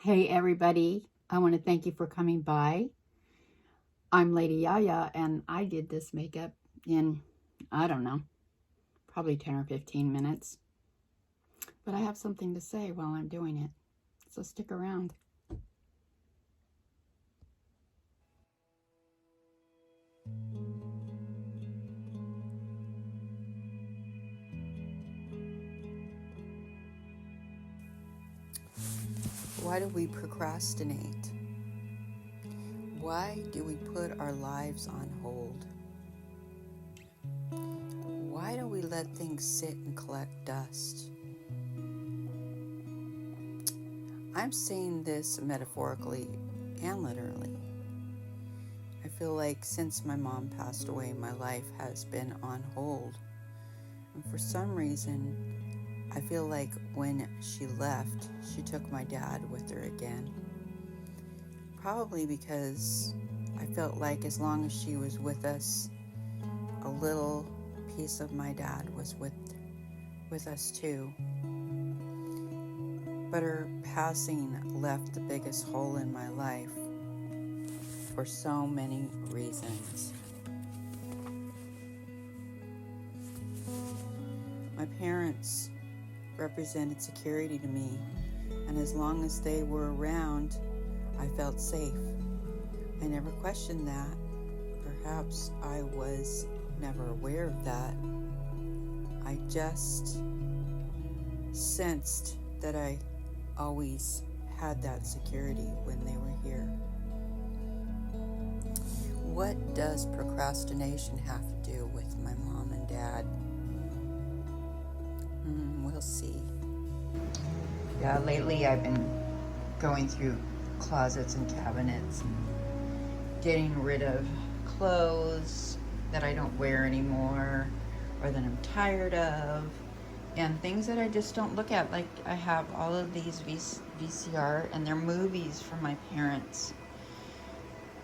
Hey everybody, I want to thank you for coming by. I'm Lady Yaya and I did this makeup in, I don't know, probably 10 or 15 minutes. But I have something to say while I'm doing it, so stick around. Why do we procrastinate? Why do we put our lives on hold? Why do we let things sit and collect dust? I'm saying this metaphorically and literally. I feel like since my mom passed away, my life has been on hold. And for some reason, I feel like when she left, she took my dad with her again. Probably because I felt like as long as she was with us, a little piece of my dad was with us too. But her passing left the biggest hole in my life for so many reasons. My parents represented security to me, and as long as they were around, I felt safe. I never questioned that. Perhaps I was never aware of that. I just sensed that I always had that security when they were here. What does procrastination have to do with my mom and dad? We'll see. Yeah, lately I've been going through closets and cabinets and getting rid of clothes that I don't wear anymore or that I'm tired of, and things that I just don't look at. Like I have all of these VCR and they're movies from my parents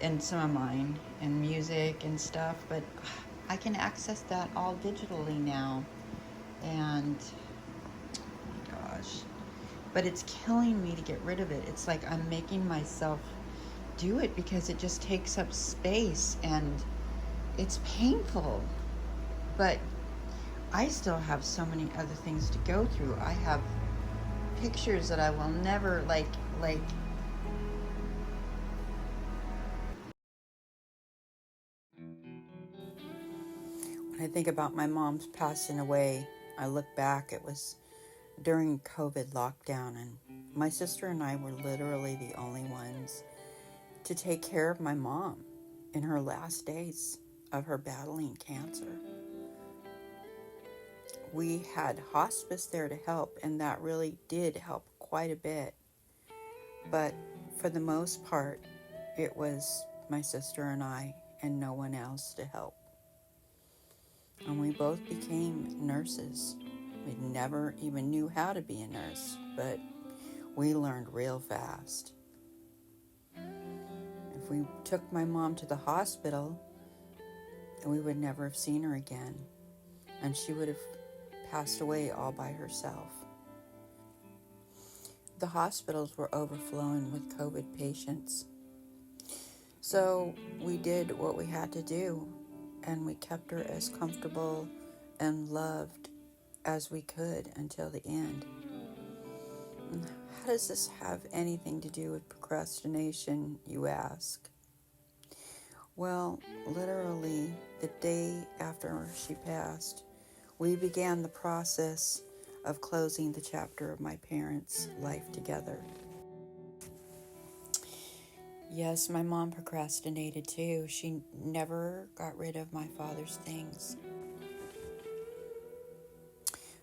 and some of mine and music and stuff, but I can access that all digitally now. And oh my gosh, but it's killing me to get rid of it. It's like I'm making myself do it because it just takes up space and it's painful. But I still have so many other things to go through. I have pictures that I will never like when I think about my mom's passing away, I look back, it was during COVID lockdown, and my sister and I were literally the only ones to take care of my mom in her last days of her battling cancer. We had hospice there to help, and that really did help quite a bit. But for the most part, it was my sister and I and no one else to help. And we both became nurses. We never even knew how to be a nurse, but we learned real fast. If we took my mom to the hospital, we would never have seen her again, and she would have passed away all by herself. The hospitals were overflowing with COVID patients. So we did what we had to do, and we kept her as comfortable and loved as we could until the end. How does this have anything to do with procrastination, you ask? Well, literally the day after she passed, we began the process of closing the chapter of my parents' life together. Yes, my mom procrastinated too. She never got rid of my father's things.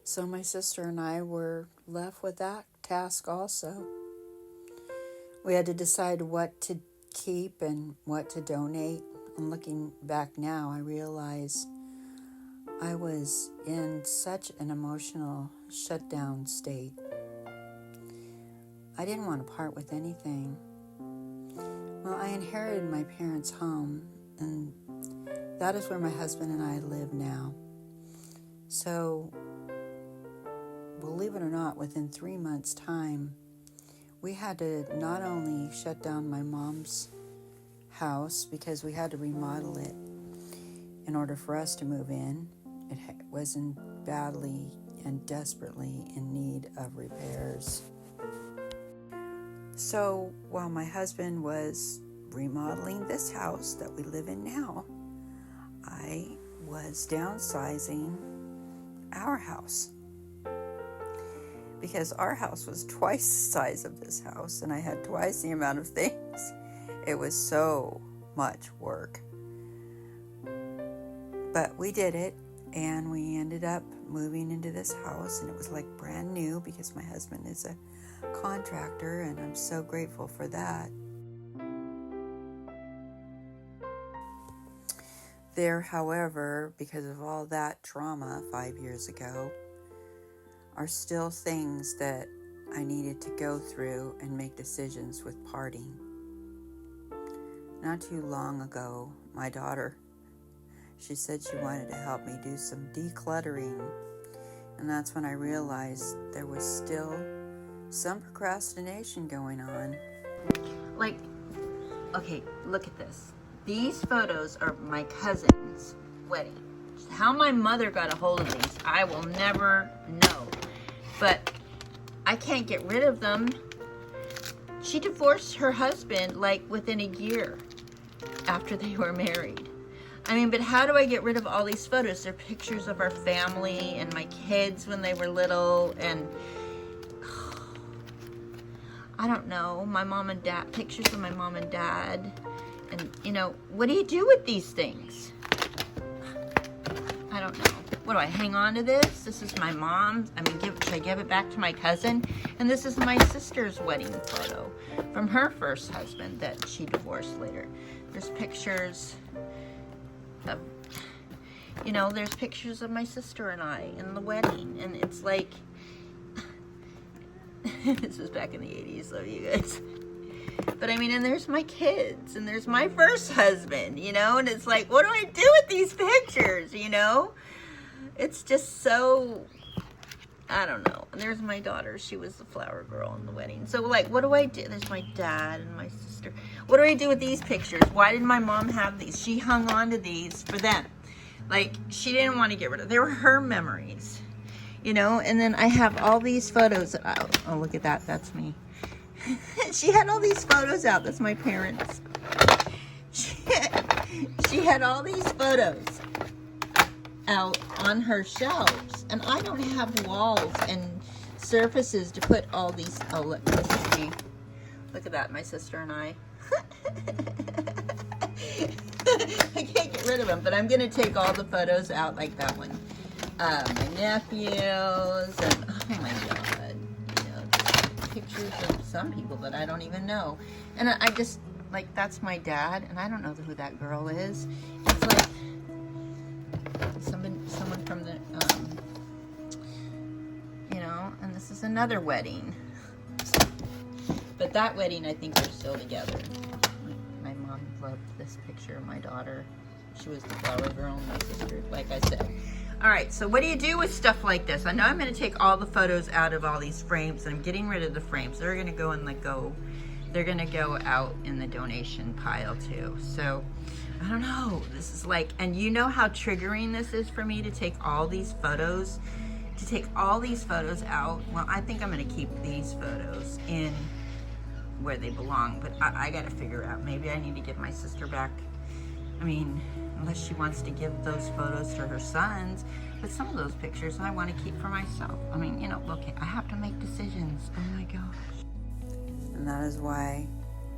So my sister and I were left with that task also. We had to decide what to keep and what to donate. And looking back now, I realize I was in such an emotional shutdown state. I didn't want to part with anything. Well, I inherited my parents' home, and that is where my husband and I live now. So, believe it or not, within 3 months' time, we had to not only shut down my mom's house because we had to remodel it in order for us to move in. It was badly and desperately in need of repairs. So while my husband was remodeling this house that we live in now, I was downsizing our house because our house was twice the size of this house and I had twice the amount of things. It was so much work. But we did it, and we ended up moving into this house, and it was like brand new because my husband is a contractor, and I'm so grateful for that. There, however, because of all that trauma 5 years ago, are still things that I needed to go through and make decisions with parting. Not too long ago, my daughter, she said she wanted to help me do some decluttering, and that's when I realized there was still some procrastination going on. Like, okay, look at this. These photos are my cousin's wedding. How my mother got a hold of these, I will never know. But I can't get rid of them. She divorced her husband like within a year after they were married. I mean, but how do I get rid of all these photos? They're pictures of our family and my kids when they were little, and I don't know, my mom and dad, pictures of my mom and dad. And, you know, what do you do with these things? I don't know. What do I hang on to this? This is my mom's. I mean, should I give it back to my cousin? And this is my sister's wedding photo from her first husband that she divorced later. There's pictures of, you know, there's pictures of my sister and I in the wedding. And it's like, this was back in the 80s, so you guys. But I mean, and there's my kids, and there's my first husband, you know, and it's like, what do I do with these pictures, you know? It's just so, I don't know. And there's my daughter. She was the flower girl in the wedding. So, like, what do I do? There's my dad and my sister. What do I do with these pictures? Why did my mom have these? She hung on to these for them. Like, she didn't want to get rid of them. They were her memories, you know? And then I have all these photos. Oh, look at that. That's me. She had all these photos out. That's my parents. She had all these photos out on her shelves, and I don't have walls and surfaces to put all these. Oh, look, this is me. Look at that, my sister and I. I can't get rid of them, but I'm gonna take all the photos out, like that one. My nephews, and oh my god, you know, pictures of some people that I don't even know. And I just, like, that's my dad, and I don't know who that girl is. It's like someone from the, you know, and this is another wedding. But that wedding, I think they're still together. My mom loved this picture of my daughter. She was the flower girl and my sister, like I said. All right, so what do you do with stuff like this? I know I'm going to take all the photos out of all these frames, and I'm getting rid of the frames. They're going to go in the they're going to go out in the donation pile too. So I don't know. This is like, and you know how triggering this is for me to take all these photos, out. Well, I think I'm going to keep these photos in where they belong, but I got to figure out. Maybe I need to give my sister back. I mean, unless she wants to give those photos to her sons, but some of those pictures I want to keep for myself. I mean, you know, okay, I have to make decisions. Oh my gosh. And that is why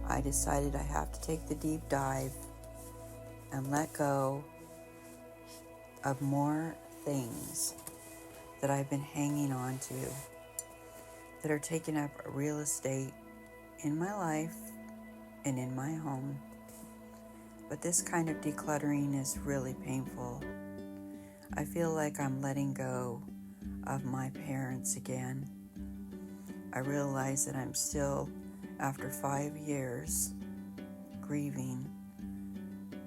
I decided I have to take the deep dive and let go of more things that I've been hanging on to that are taking up real estate in my life and in my home. But this kind of decluttering is really painful. I feel like I'm letting go of my parents again. I realize that I'm still, after 5 years, grieving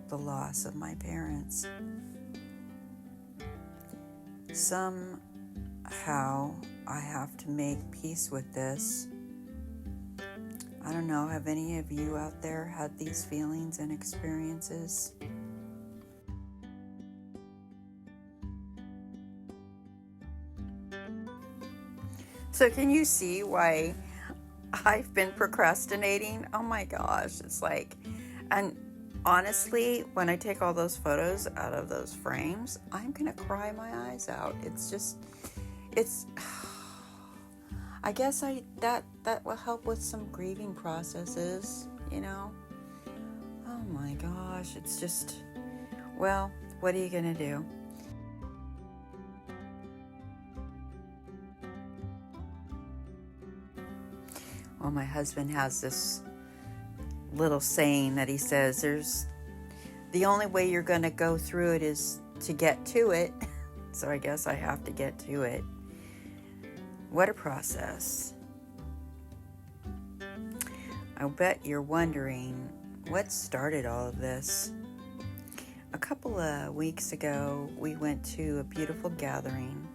the loss of my parents. Somehow I have to make peace with this don't know, have any of you out there had these feelings and experiences? So can you see why I've been procrastinating? Oh my gosh, it's like, and honestly, when I take all those photos out of those frames, I'm gonna cry my eyes out. It's just, it's, I guess that will help with some grieving processes, you know? Oh my gosh, it's just, well, what are you gonna do? Well, my husband has this little saying that he says, the only way you're going to go through it is to get to it. So I guess I have to get to it. What a process. I bet you're wondering what started all of this. A couple of weeks ago, we went to a beautiful gathering.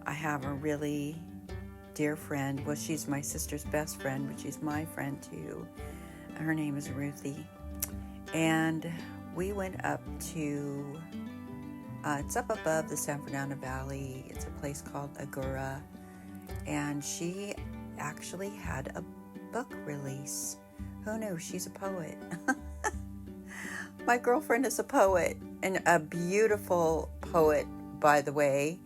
I have a really dear friend. Well, she's my sister's best friend, but she's my friend too. Her name is Ruthie. And we went up to, it's up above the San Fernando Valley. It's a place called Agora. And she actually had a book release. Who knew? She's a poet. My girlfriend is a poet, and a beautiful poet, by the way.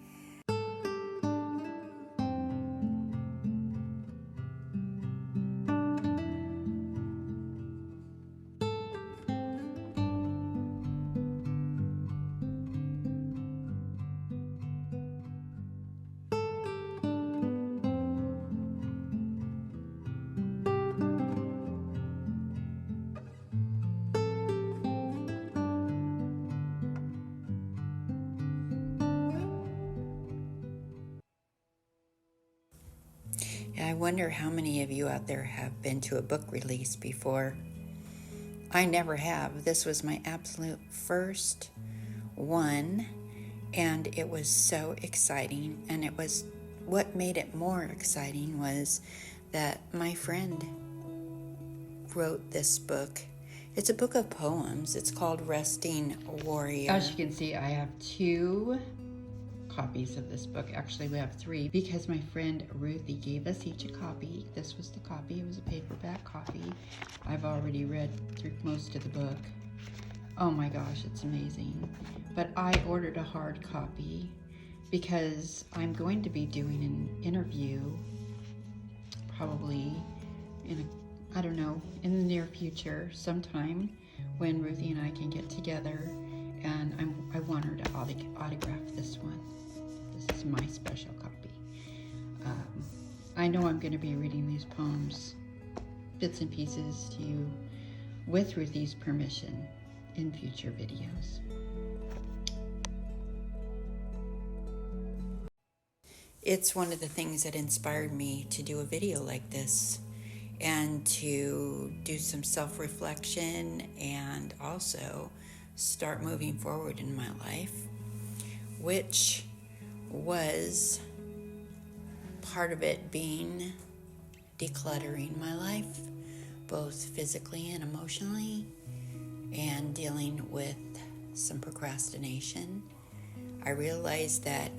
I wonder how many of you out there have been to a book release before. I never have. This was my absolute first one, and it was so exciting. And it was, what made it more exciting was that my friend wrote this book. It's a book of poems. It's called Resting Warrior. As you can see, I have 2 copies of this book. Actually, we have 3 because my friend Ruthie gave us each a copy. This was the copy. It was a paperback copy. I've already read through most of the book. Oh my gosh, it's amazing. But I ordered a hard copy because I'm going to be doing an interview probably in I don't know, in the near future sometime when Ruthie and I can get together, and I want her to autograph this one. This is my special copy. I know I'm going to be reading these poems, bits and pieces to you, with Ruthie's permission in future videos. It's one of the things that inspired me to do a video like this and to do some self-reflection and also start moving forward in my life, which was part of it being decluttering my life, both physically and emotionally, and dealing with some procrastination. I realized that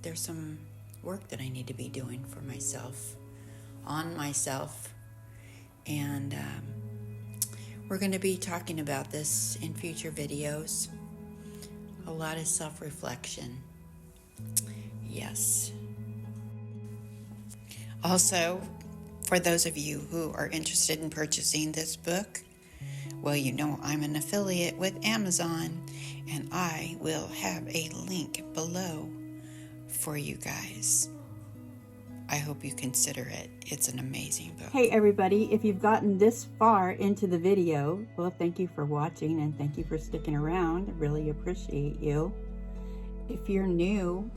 there's some work that I need to be doing for myself, on myself, and we're going to be talking about this in future videos. A lot of self-reflection. Yes. Also, for those of you who are interested in purchasing this book, well, you know I'm an affiliate with Amazon, and I will have a link below for you guys. I hope you consider it. It's an amazing book. Hey everybody, if you've gotten this far into the video, well, thank you for watching and thank you for sticking around. I really appreciate you. If you're new,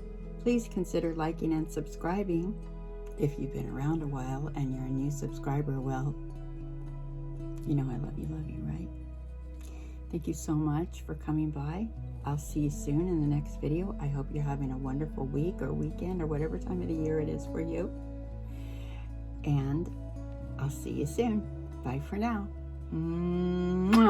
please consider liking and subscribing. If you've been around a while and you're a new subscriber, well, you know I love you, right? Thank you so much for coming by. I'll see you soon in the next video. I hope you're having a wonderful week or weekend or whatever time of the year it is for you. And I'll I'll see you soon. Bye for now. Mwah.